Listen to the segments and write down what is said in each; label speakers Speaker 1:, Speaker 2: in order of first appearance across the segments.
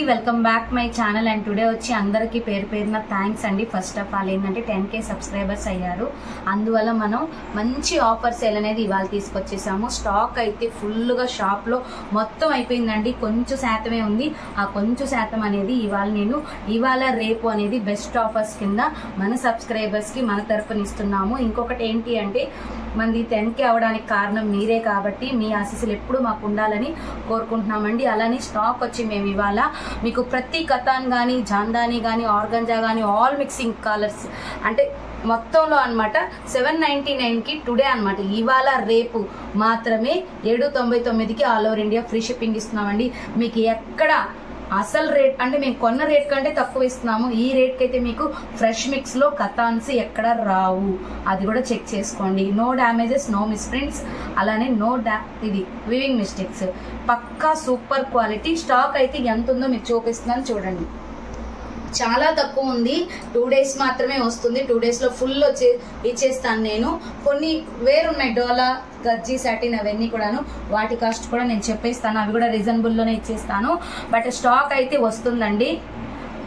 Speaker 1: Welcome back my channel and today వచ్చి అందరికీ పేరు పేరున థ్యాంక్స్ అండి. ఫస్ట్ ఆఫ్ ఆల్ ఏంటంటే 10K సబ్స్క్రైబర్స్ అయ్యారు. అందువల్ల మనం మంచి ఆఫర్ సేల్ అనేది ఇవాళ తీసుకొచ్చేసాము. స్టాక్ అయితే ఫుల్గా షాప్లో మొత్తం అయిపోయిందండి. కొంచెం శాతమే ఉంది. ఆ కొంచెం శాతం అనేది ఇవాళ రేపు అనేది బెస్ట్ ఆఫర్స్ కింద మన సబ్స్క్రైబర్స్కి మన తరపున ఇస్తున్నాము. ఇంకొకటి ఏంటి అంటే మనది 10K అవడానికి కారణం మీరే కాబట్టి మీ ఆశీస్సులు ఎప్పుడు మాకు ఉండాలని కోరుకుంటున్నామండి. అలానే స్టాక్ వచ్చి మేము ఇవాళ మీకు ప్రతి కతాన్ కానీ జాందాని కానీ ఆర్గంజా కానీ ఆల్ మిక్సింగ్ కలర్స్ అంటే మొత్తంలో అనమాట 799కి టుడే అనమాట ఇవాళ రేపు మాత్రమే 799కి all over India free shipping ఇస్తున్నామండి. మీకు ఎక్కడ అసలు రేట్ అంటే మేము కొన్న రేట్ కంటే తక్కువ ఇస్తున్నాము. ఈ రేట్కి అయితే మీకు ఫ్రెష్ మిక్స్ లో కతాన్స్ ఎక్కడ రావు, అది కూడా చెక్ చేసుకోండి. నో డ్యామేజెస్, నో మిస్ప్రింట్స్, అలానే ఇది వివింగ్ మిస్టేక్స్, పక్కా సూపర్ క్వాలిటీ. స్టాక్ అయితే ఎంత ఉందో మీకు చూపిస్తున్నాను చూడండి. చాలా తక్కువ ఉంది. 2 days మాత్రమే వస్తుంది. 2 daysలో ఫుల్ ఇచ్చేస్తాను నేను. కొన్ని వేరున్నాయి డోలా, గజ్జి, సాటిన్ అవన్నీ కూడాను. వాటి కాస్ట్ కూడా నేను చెప్పేస్తాను. అవి కూడా రీజనబుల్లోనే ఇచ్చేస్తాను. బట్ స్టాక్ అయితే వస్తుందండి.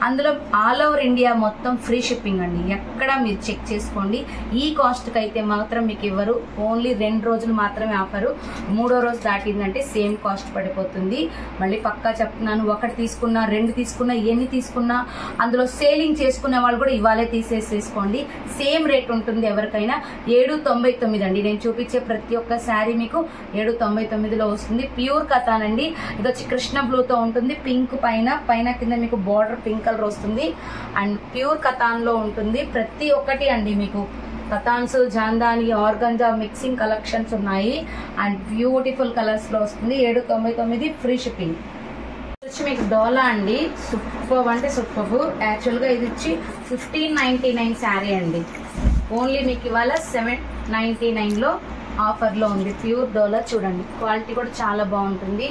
Speaker 1: అందులో ఆల్ ఓవర్ ఇండియా మొత్తం ఫ్రీ షిప్పింగ్ అండి. ఎక్కడ మీరు చెక్ చేసుకోండి. ఈ కాస్ట్కి అయితే మాత్రం మీకు ఇవ్వరు. ఓన్లీ 2 రోజులు మాత్రమే ఆఫరు. 3వ రోజు దాటిందంటే సేమ్ కాస్ట్ పడిపోతుంది. మళ్ళీ పక్కా చెప్తున్నాను, 1 తీసుకున్నా 2 తీసుకున్నా ఎన్ని తీసుకున్నా అందులో సేలింగ్ చేసుకునే వాళ్ళు కూడా ఇవాళే తీసేసుకోండి. సేమ్ రేట్ ఉంటుంది ఎవరికైనా. 799 అండి. నేను చూపించే ప్రతి ఒక్క శారీ మీకు 799లో వస్తుంది. ప్యూర్ కతాన్ అండి. ఇది వచ్చి కృష్ణ బ్లూతో ఉంటుంది. పింక్ పైన కింద మీకు బార్డర్ పింక్ కలర్ వస్తుంది. అండ్ ప్యూర్ కతాన్ లో ఉంటుంది. ప్రతి ఒక్కటి అండి మీకు కతాన్స్, జాందాని, ఆర్గంజా మిక్సింగ్ కలెక్షన్స్ ఉన్నాయి. అండ్ బ్యూటిఫుల్ కలర్స్ లో వస్తుంది. 799 ఫ్రీ షిప్పింగ్. వచ్చి మీకు డోలా అండి. సూపర్ అంటే సూపర్. యాక్చువల్ గా ఇది వచ్చి 1599 శారీ అండి. ఓన్లీ మీకు ఇవాళ 799లో ఆఫర్ లో ఉంది. ప్యూర్ డోలా చూడండి. క్వాలిటీ కూడా చాలా బాగుంటుంది.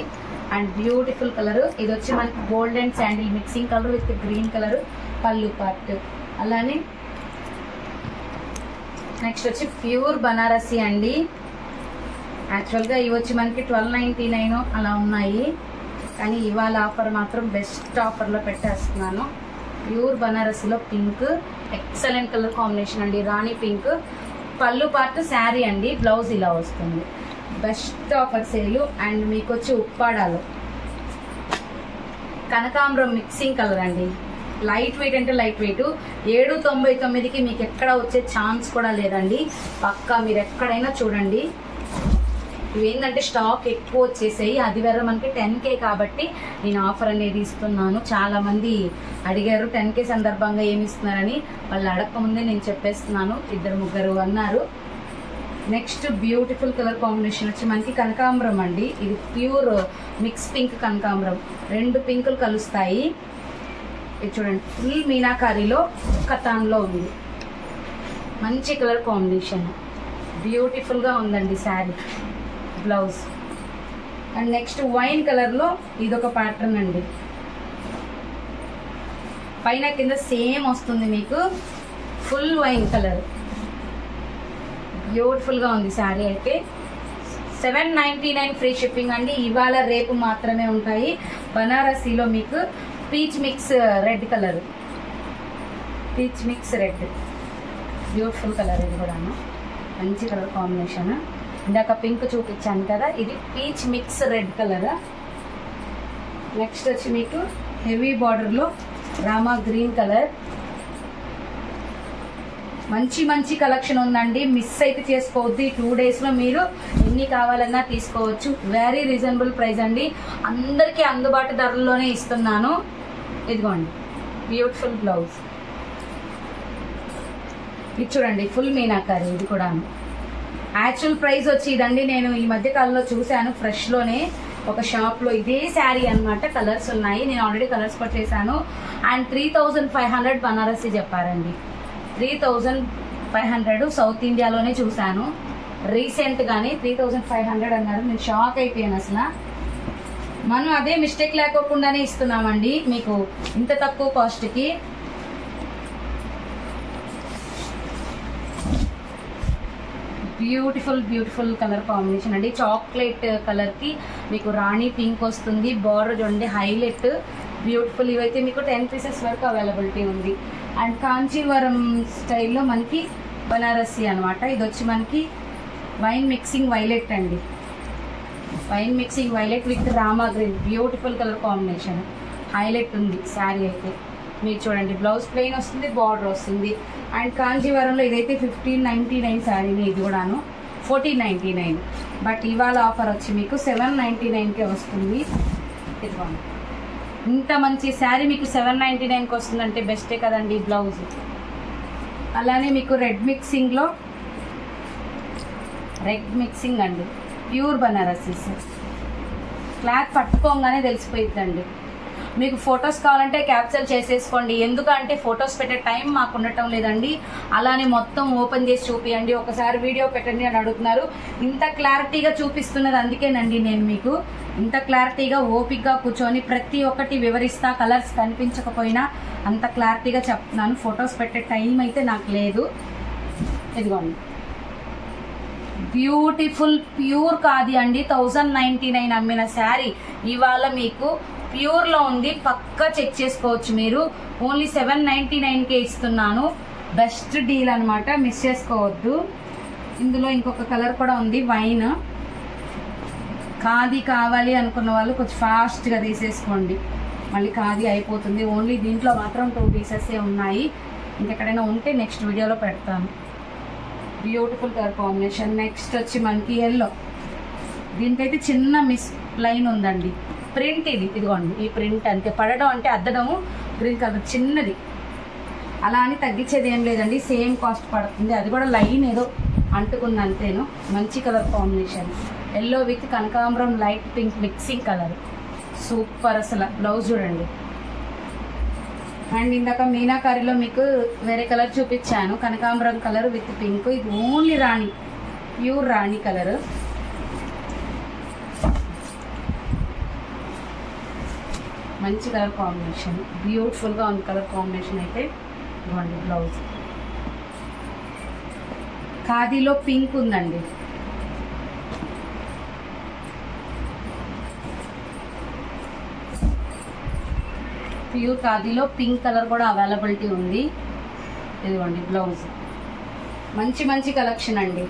Speaker 1: And beautiful colour. ఇది వచ్చి మనకి gold and sandal mixing colour with green colour పళ్ళు పార్ట్. అలానే నెక్స్ట్ వచ్చి ప్యూర్ బనారసి అండి. యాక్చువల్గా ఇవి వచ్చి మనకి 1299 అలా ఉన్నాయి. కానీ ఇవాళ ఆఫర్ మాత్రం బెస్ట్ ఆఫర్లో పెట్టేస్తున్నాను. ప్యూర్ బనారసిలో పింక్ ఎక్సలెంట్ కలర్ కాంబినేషన్ అండి. రాణి పింక్ పళ్ళు పార్ట్ శారీ అండి. బ్లౌజ్ ఇలా వస్తుంది. బెస్ట్ ఆఫర్ సేలు. అండ్ మీకు వచ్చి ఉప్పాడాలో కనకాంబరం మిక్సింగ్ కలర్ అండి. లైట్ వెయిట్ అంటే లైట్ వెయిట్. 799కి మీకు ఎక్కడ వచ్చే ఛాన్స్ కూడా లేదండి. పక్కా మీరు ఎక్కడైనా చూడండి. ఇవేంటంటే స్టాక్ ఎక్కువ వచ్చేసాయి. అది వేరే మనకి 10K కాబట్టి నేను ఆఫర్ అనేది ఇస్తున్నాను. చాలా మంది అడిగారు 10K సందర్భంగా ఏమి ఇస్తున్నారని. వాళ్ళు అడగకముందే నేను చెప్పేస్తున్నాను. 2-3 అన్నారు. నెక్స్ట్ బ్యూటిఫుల్ కలర్ కాంబినేషన్ వచ్చి మనకి కనకాంబరం అండి. ఇది ప్యూర్ మిక్స్ పింక్ కనకాంబరం. 2 పింకులు కలుస్తాయి. ఇది చూడండి. ఫుల్ మీనాకారీలో కతాన్లో ఉంది. మంచి కలర్ కాంబినేషన్. బ్యూటిఫుల్గా ఉందండి sari. Blouse and next wine కలర్లో ఇదొక ప్యాటర్న్ అండి. పైన కింద సేమ్ వస్తుంది మీకు. Full wine colour. బ్యూటిఫుల్ గా ఉంది శారీ అయితే. 799 ఫ్రీ షిప్పింగ్ అండి. ఇవాళ రేపు మాత్రమే ఉంటాయి. బనారసీలో మీకు peach mix red colour. Peach mix red beautiful colour. ఇది కూడా మంచి కలర్ కాంబినేషన్. ఇందాక పింక్ చూపించాను కదా, ఇది peach mix red colour. Next వచ్చి మీకు హెవీ బార్డర్లో రామా గ్రీన్ కలర్. మంచి కలెక్షన్ ఉందండి. మిస్ అయితే చేసుకోవద్దు. 2 daysలో మీరు ఎన్ని కావాలన్నా తీసుకోవచ్చు. వెరీ రీజనబుల్ ప్రైస్ అండి. అందరికీ అందుబాటు ధరల్లోనే ఇస్తున్నాను. ఇదిగోండి బ్యూటిఫుల్ బ్లౌజ్. ఇది చూడండి ఫుల్ మీనాకారి. ఇది కూడా యాక్చువల్ ప్రైస్ వచ్చి ఇదండి. నేను ఈ మధ్య కాలంలో చూశాను ఫ్రెష్లోనే ఒక షాప్లో ఇదే శారీ అనమాట. కలర్స్ ఉన్నాయి. నేను ఆల్రెడీ కలర్స్ కూడా చేశాను. అండ్ 3500 బనారసి చెప్పారండి. 3500 సౌత్ ఇండియాలోనే చూశాను రీసెంట్గానే. 3500 అన్నారు. నేను షాక్ అయిపోయాను అసలు. మనం అదే మిస్టేక్ లేకోకుండానే ఇస్తున్నామండి మీకు ఇంత తక్కువ కాస్ట్కి. బ్యూటిఫుల్ కలర్ కాంబినేషన్ అండి. చాక్లెట్ కలర్ కి మీకు రాణి పింక్ వస్తుంది. బార్డర్ చూడండి హైలైట్ బ్యూటిఫుల్. ఇవైతే మీకు 10 పీసెస్ వరకు అవైలబిలిటీ ఉంది. అండ్ కాంచీవరం స్టైల్లో మనకి బనారసి అనమాట. ఇది వచ్చి మనకి వైన్ మిక్సింగ్ వైలెట్ అండి. Wine mixing violet with Rama green, beautiful colour combination. Highlight ఉంది శారీ అయితే. మీరు చూడండి, బ్లౌజ్ ప్లెయిన్ వస్తుంది, బార్డర్ వస్తుంది. అండ్ కాంజీవరంలో ఇదైతే 1599 శారీని, ఇది కూడాను 1499. బట్ ఇవాళ ఆఫర్ వచ్చి మీకు 799కే వస్తుంది. ఇదిగోండి, ఇంత మంచి శారీ మీకు 799కి వస్తుందంటే బెస్టే కదండి. బ్లౌజ్ అలానే మీకు రెడ్ మిక్సింగ్ అండి, ప్యూర్ బనారసీస్. క్లాత్ పట్టుకోగానే తెలిసిపోయిద్దండి. మీకు ఫొటోస్ కావాలంటే క్యాప్చర్ చేసేసుకోండి, ఎందుకంటే ఫొటోస్ పెట్టే టైం మాకు ఉండటం లేదండి. అలానే మొత్తం ఓపెన్ చేసి చూపియండి, ఒకసారి వీడియో పెట్టండి అని అడుగుతున్నారు. ఇంత క్లారిటీగా చూపిస్తున్నది అందుకేనండి నేను మీకు ఇంత క్లారిటీగా ఓపిక్గా కూర్చొని ప్రతి ఒక్కటి వివరిస్తా. కలర్స్ కనిపించకపోయినా అంత క్లారిటీగా చెప్తున్నాను. ఫొటోస్ పెట్టే టైం అయితే నాకు లేదు. ఇదిగోండి, బ్యూటిఫుల్ ప్యూర్ ఖాదీ అండి. 1099 అమ్మిన శారీ ఇవాళ మీకు ప్యూర్లో ఉంది, పక్కా చెక్ చేసుకోవచ్చు మీరు. ఓన్లీ 799కే ఇస్తున్నాను. బెస్ట్ డీల్ అనమాట, మిస్ చేసుకోవద్దు. ఇందులో ఇంకొక కలర్ కూడా ఉంది, వైన్. ఖాదీ కావాలి అనుకున్న వాళ్ళు కొంచెం ఫాస్ట్గా తీసేసుకోండి, మళ్ళీ ఖాదీ అయిపోతుంది. ఓన్లీ దీంట్లో మాత్రం 2 పీసెసే ఉన్నాయి. ఇంకెక్కడైనా ఉంటే నెక్స్ట్ వీడియోలో పెడతాను. Beautiful colour combination. నెక్స్ట్ వచ్చి మనకి ఎల్లో. దీనికైతే చిన్న మిస్ లైన్ ఉందండి, ప్రింట్ ఇది. ఇదిగోండి, ఈ ప్రింట్ అంతే. పడడం అంటే అద్దడము, గ్రీన్ కలర్ చిన్నది. అలా అని తగ్గించేది ఏం లేదండి, సేమ్ కాస్ట్ పడుతుంది. అది కూడా లైన్ ఏదో అంటుకుంది అంతేను. మంచి కలర్ కాంబినేషన్, ఎల్లో విత్ కనకాంబరం light pink mixing colour. Super అసలు. బ్లౌజ్ చూడండి. అండ్ ఇందాక మీనాకారిలో మీకు వేరే కలర్ చూపించాను, కనకాంబరం కలర్ విత్ పింక్. ఇది ఓన్లీ రాణి, ప్యూర్ రాణి కలర్. మంచి కలర్ కాంబినేషన్, బ్యూటిఫుల్గా ఉంది కలర్ కాంబినేషన్ అయితే. ఇవ్వండి బ్లౌజ్. ఖాదీలో పింక్ ఉందండి. ప్యూర్ ఖాదీలో పింక్ కలర్ కూడా అవైలబిలిటీ ఉంది. ఇదిగోండి బ్లౌజ్. మంచి మంచి కలెక్షన్ అండి.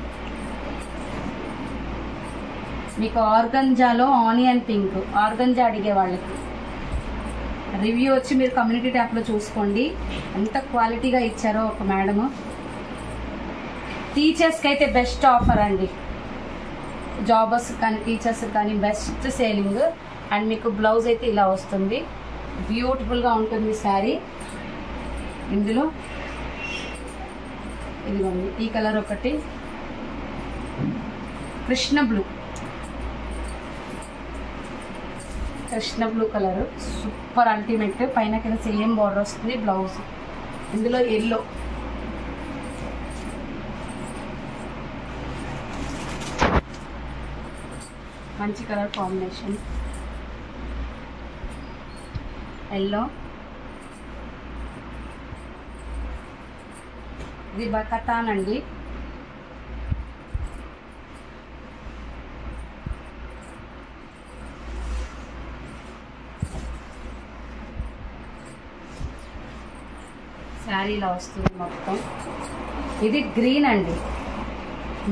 Speaker 1: మీకు ఆర్గంజాలో ఆనియన్ పింక్, ఆర్గంజా అడిగే వాళ్ళకి రివ్యూ వచ్చి మీరు కమ్యూనిటీ ట్యాబ్లో చూసుకోండి, ఎంత క్వాలిటీగా ఇచ్చారో ఒక మేడము. టీచర్స్కి అయితే బెస్ట్ ఆఫర్ అండి, జాబర్స్ కానీ టీచర్స్ కానీ బెస్ట్ సేలింగ్. అండ్ మీకు బ్లౌజ్ అయితే ఇలా వస్తుంది, బ్యూటిఫుల్గా ఉంటుంది శారీ. ఇందులో ఇదిగోండి ఈ కలర్ ఒకటి, Krishna blue colour, super ultimate. పైన కింద సేమ్ బార్డర్ వస్తుంది. బ్లౌజ్ ఇందులో ఎల్లో, మంచి కలర్ కాంబినేషన్. ఎల్లో, ఇది బకతాన్ అండి. శారీ ఇలా వస్తుంది మొత్తం. ఇది గ్రీన్ అండి,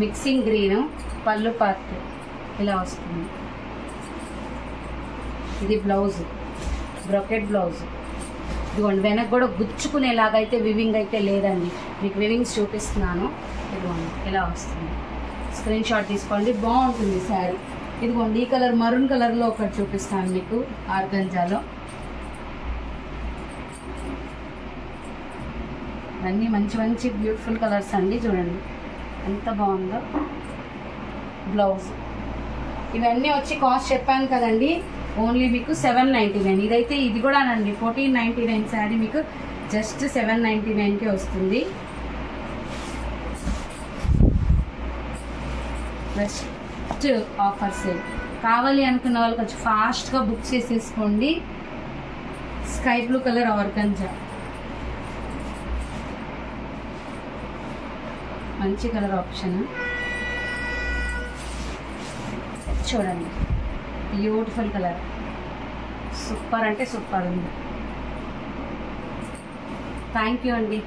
Speaker 1: మిక్సింగ్ గ్రీన్. పళ్ళు పార్ట్ ఇలా వస్తుంది. ఇది బ్లౌజ్, బ్రొకెట్ బ్లౌజ్. ఇదిగోండి వెనక్కి కూడా గుచ్చుకునేలాగా అయితే వివింగ్ అయితే లేదండి, మీకు వివింగ్స్ చూపిస్తున్నాను. ఇదిగోండి ఇలా వస్తుంది, స్క్రీన్ షాట్ తీసుకోండి, బాగుంటుంది శారీ. ఇదిగోండి ఈ కలర్ మరూన్ కలర్లో ఒకటి చూపిస్తాను మీకు, ఆర్గంజాలో. అన్నీ మంచి మంచి బ్యూటిఫుల్ కలర్స్ అండి, చూడండి ఎంత బాగుందో. బ్లౌజ్ ఇవన్నీ వచ్చి కాస్ట్ చెప్పాను కదండి, ఓన్లీ మీకు 799. ఇదైతే ఇది కూడానండి 1499 శారీ మీకు జస్ట్ 799కే వస్తుంది. Best offer sale. కావాలి అనుకున్న వాళ్ళు కొంచెం ఫాస్ట్గా బుక్ చేసేసుకోండి. స్కై బ్లూ కలర్ ఆర్గంజా, మంచి కలర్ ఆప్షన్. చూడండి బ్యూటిఫుల్ కలర్, సూపర్ అంటే సూపర్ ఉంది. థ్యాంక్ యూ అండి.